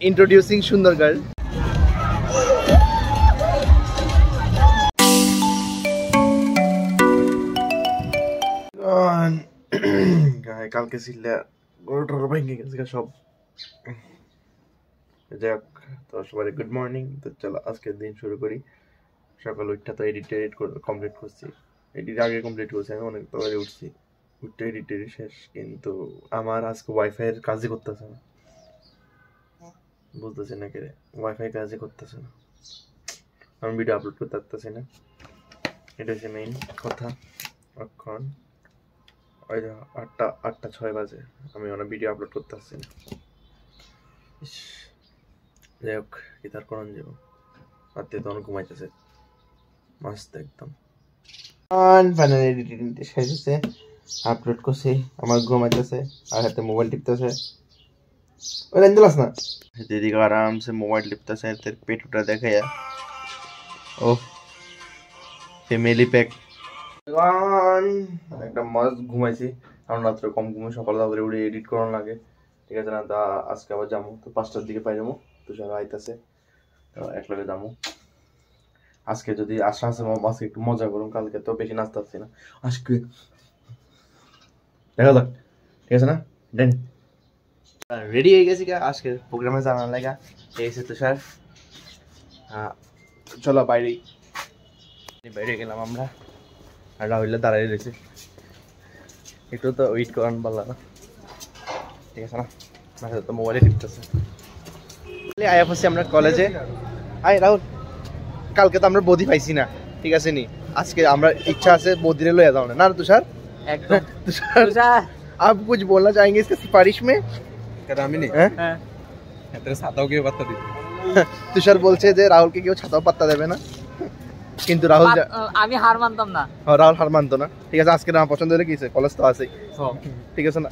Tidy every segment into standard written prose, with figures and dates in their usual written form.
Introducing Sundar girl. কালকে ছিলে গরুটার ভেঙে গেছে সব। যাই হোক, তো সবাই গুড মর্নিং। তো চলো আজকের দিন শুরু করি। সকাল উঠটা তো এডিট কমপ্লিট করছি, এডিট আগে কমপ্লিট করছি, আমি অনেক তাড়াতাড়ি উঠছি, উঠতে এডিট শেষ। কিন্তু আমার আজকে ওয়াইফাই এর কাজই করতেছে না, বুঝতেছি না কে ওয়াইফাই কাজই করতেছে না, আমি ভিডিও আপলোড করতে পারতেছি না। এটা হচ্ছে মেইন কথা। এখন ওই 8:06 বাজে, আমি অনেক ভিডিও আপলোড করতে পারছি না। যাই হোক, কি তার করণ যাবো, রাত্রে তো অনেক ঘুমাইতেছে মস্ত একদম। ফাইনালি এডিটিং শেষ হয়েছে, আপলোড করছি, আমার ঘুমাইতেছে আর হাতে মোবাইল টিপতেছে। ওই লাইন দিলাস না, দিদিকে আরামসে মোবাইল টিপতেছে, পেটুটা দেখে। ও ফ্যামিলি প্যাক। একটা মস্ত ঘুমাইছি, কারণ রাত্রে কম ঘুমাই, সকালে তাড়াতাড়ি উঠে এডিট করানো লাগে, ঠিক আছে না? তা আজকে আবার যাবো, তো 5টার দিকে পাই যাবো, তো সবাই আইতাছে, তো একলগে যাবো। আজকে যদি আজকে একটু মজা করুন, কালকে তো বেশি নাচতে পারছি না, আজকে দেখা যাক, ঠিক আছে না? দেন রেডি হয়ে গেছি আজকে প্রোগ্রামে জানার লাগা, ঠিক আছে? তো স্যার চলো বাইরে গেলাম আমরা, আর রাহুলে দাঁড়াই রয়েছে, একটু তো ওয়েট করান পারলা না, ঠিক আছে না? মাঝে তো মোবাইলে টিপতেছে। আয়া পড়ছি আমরা কলেজে। আয় রাহুল, কালকে তো আমরা বদি পাইছি না, ঠিক আছে নি? আজকে আমরা इच्छा আছে বদিরে লয়ে যাও না তুষার? एकदम तुषार आप कुछ बोलना चाहेंगे इसके सिफारिश में? আমি নি হ্যাঁ এত ছাতাও কেউ পাত্তা দিবে। তুষার বলছে যে রাহুলকে কেউ ছাতাও পাত্তা দেবে না, কিন্তু রাহুল আমি হার মানতাম না। রাহুল হার মানতো না, ঠিক আছে? আজকে না পছন্দ হলে কিছে, কলেজ তো আছেই, ঠিক আছে না?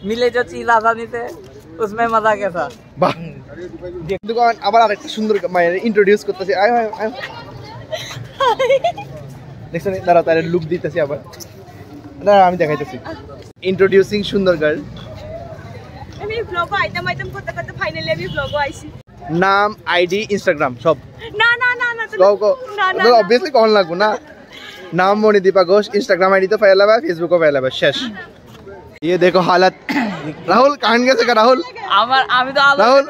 মিলে जो चीज आसानी से उसमें मजा कैसा। বাহ, দোকান আবার আরেকটা সুন্দর মায়ের ইন্ট্রোডিউস করতেছি। আয় আয় আয়, দেখছেন? দাঁড়া, তার লুক দিতেছি আবার, না আমি দেখাইতেছি। ইন্ট্রোডিউসিং সুন্দর গার্ল। আমি ব্লগ আইটেম করতে করতে ফাইনালি আমি ব্লগ আইছি। নাম, আইডি, ইনস্টাগ্রাম সব? না না না না না, অবভিয়াসলি কখন লাগবো না? नाम मोनिदीपा घोष, इंस्टाग्राम आईडी तो फैला हुआ है, फेसबुक को फैला हुआ है। शेष ये देखो हालत। राहुल कान कैसे का? राहुल राहुल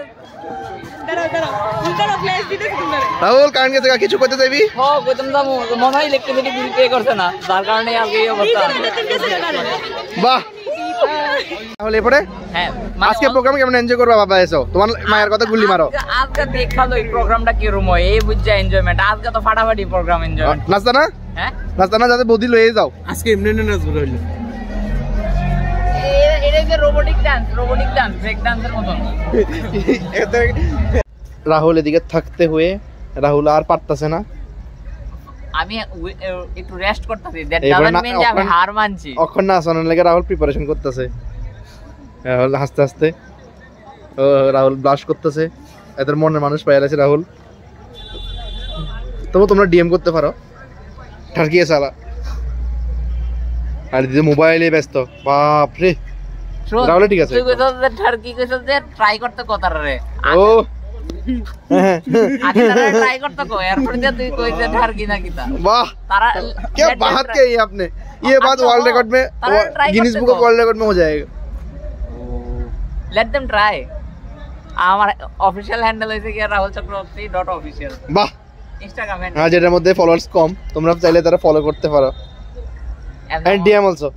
রাহুল কারণ গেছে কিছু করতে যাবি? হ্যাঁ কইতাম না, মনে হয় ইলেকট্রিসিটি বিল পে করছে না, যার কারণে আজকে এই অবস্থা। বাহ, তাহলে এরপরে হ্যাঁ আজকে প্রোগ্রাম কেমন এনজয় করবা বাবা? এসো তোমার মায়ের কথা গুলি মারো। আজকে দেখালো এই প্রোগ্রামটা কি রকম হয়, এই বুঝা এনজয়মেন্ট। আজকে তো ফাটাফাটি প্রোগ্রাম এনজয়মেন্ট। নাচতা না? হ্যাঁ নাচতা না, যাতে বদি লয়ে যাও। আজকে এমনি নাচবো রইল, এটা যে রোবোটিক ডান্স ব্রেক ডান্সের মতন। রাহুল এদিকে থাকতে হয়ে রাহুল আর পারতাছে না, আমি একটু রেস্ট করতেছি, দ্যাট ডাজন্ট মিন যে আমি হার মানছি। এখন না আসানোর লাগে রাহুল প্রিপারেশন করতেছে, রাহুল হাসতে হাসতে, রাহুল ব্লাশ করতেছে, এদের মনের মানুষ পাইয়া আছে রাহুল। তবু তোমরা ডিএম করতে পারো, ঠারকিয়ে সালা। আর দিদি মোবাইলে ব্যস্ত, বাপ রে। রাহুল ঠিক আছে, তুই কইছস যে ঠারকি কইছস যে ট্রাই করতে কতার রে। ও আচ্ছা ট্রাই করতে কো, এরপর যে তুই কইছে ঠারকি না কিতা। वाह, तारा क्या बात कही आपने, ये बात वर्ल्ड रिकॉर्ड में, Guinness book of world record में हो जाएगा। Let them try. আমার অফিশিয়াল হ্যান্ডেল হইছে কি rahulchakraborty.official। বাহ, ইনস্টাগ্রাম হ্যান্ডেল। হ্যাঁ, যেটার মধ্যে ফলোয়ার্স কম, তোমরা চাইলে তারা ফলো করতে পারো, এন্ড ডিএম অলসো।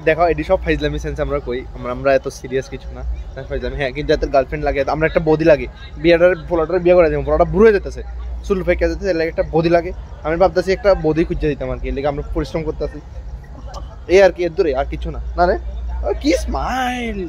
দেখো এডি সব ফাইজলামি সেন্স আমরা কই, আমরা এত সিরিয়াস কিছু না ফাইজলামি। হ্যাঁ, কিন্তু যাদের গার্লফ্রেন্ড লাগে, আমরা একটা বডি লাগে, বিয়েটার ফলোটার বিয়ে করে দেবো, ফলোটা বুড়ো হয়ে যেতেছে, চুল ফেঁকে যেতেছে, এর লাগে একটা বডি লাগে। আমি ভাবতেছি একটা বডি খুঁজে দিতাম আর কি, এর লাগে আমরা পরিশ্রম করতেছি, এই আর কি, এর দূরে আর কিছু না। না রে কি স্মাইল।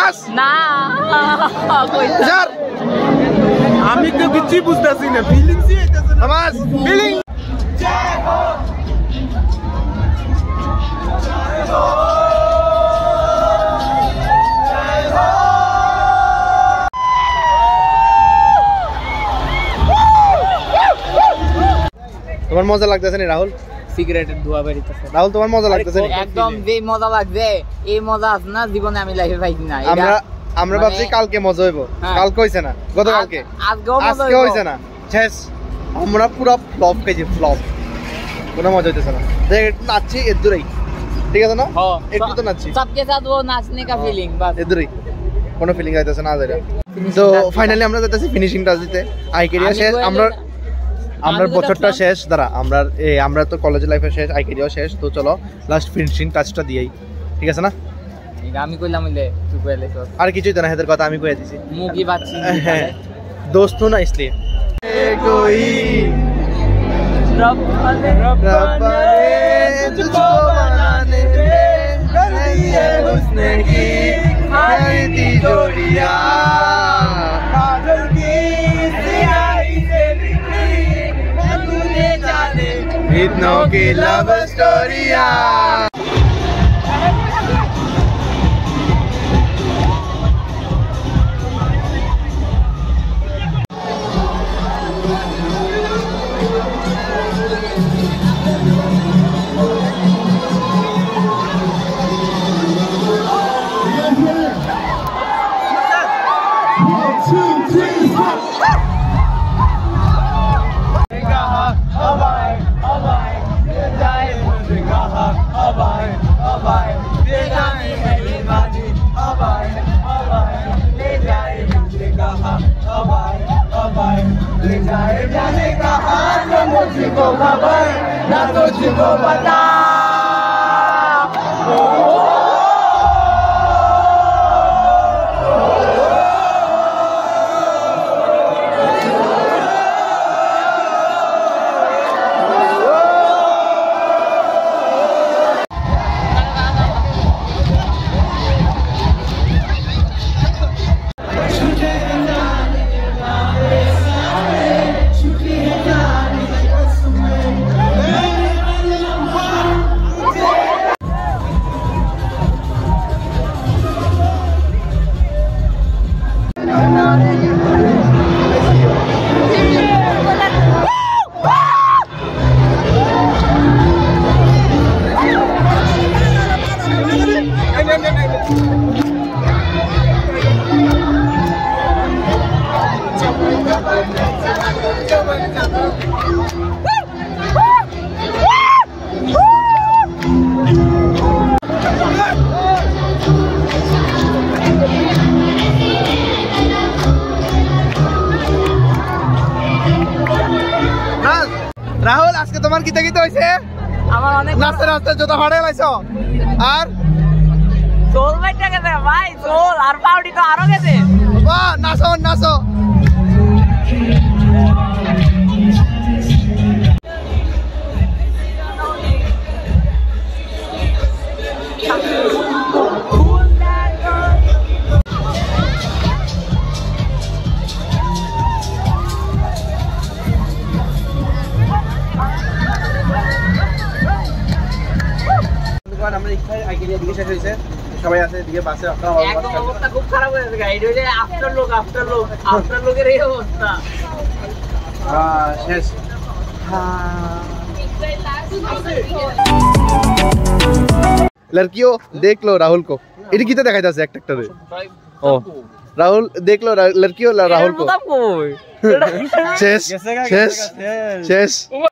নামাজ না কইতা স্যার আমি তো কিছুই বুঝতেছি না, ফিলিংসই হইতাছে না। নামাজ ফিলিং তোমার মজা লাগতেছে না রাহুল? সিগারেটের ধোঁয়া বেরিতেছে রাহুল তোমার মজা লাগতেছে না? একদম যে মজা লাগছে এই মজা আছে না জীবনে আমি লাইফে পাইছি না। আমরা ভাবছি কালকে মজা হইব, কালকে হইছে না, গতকালকে আজকে হইছে না, শেষ। আমরা পুরো ফ্লপ খাইছি, ফ্লপ, কোনো মজা হইতেছে না। দেখ একটু নাচছি এদুরাই, ঠিক আছে না? একটু তো নাচছি, सबके साथ वो नाचने का फीलिंग बस এদুরাই, কোনো ফিলিং আইতেছে না আজাইরা। তো ফাইনালি আমরা যাইতেছি ফিনিশিং টাচ দিতে। আইকেরিয়া শেষ, আমরা বছরটা শেষ, দাঁড়া আমরা তো কলেজ লাইফে শেষ, আইকেরিয়াও শেষ। তো চলো লাস্ট ফিনিশিং টাচটা দিয়েই, ঠিক আছে না? আমি কইলাম হইলে তুই কইলে তো আর কিছুই তো না, হেদের কথা আমি কইয়া দিছি। মুগি বাচ্চি दोस्तों ना इसलिए कोई रब ने तुझको बनाने में गलती है उसने की हमारी जोड़ियां काजल की सियाही से निकली तूने जाने इतनों की लव स्टोरियां। मुझको खबर ना तुझको पता রাহুল আজকে তোমার কিতে কিতে হইছে? আমার অনেক নাচতে নাচতে জুতা ফাড়ে লাইছো আর সোল বাইটা গেছে ভাই, সোল আর পাউডি তো আরো গেছে। বাহ, নাচো নাচো। আমরা ইচ্ছায় আইকেরিয়া দিকে শেষ হয়েছে, সবাই আছে এদিকে বাসে। একদম অবস্থা খুব খারাপ হয়ে গেছে গাইড, ওই যে আফটার লোকের এই অবস্থা শেষ। लड़कियों देख लो राहुल को, इधर कितना देखा जाता है एक ट्रैक्टर ओ राहुल देख लो लड़कियों राहुल को। शेष शेष शेष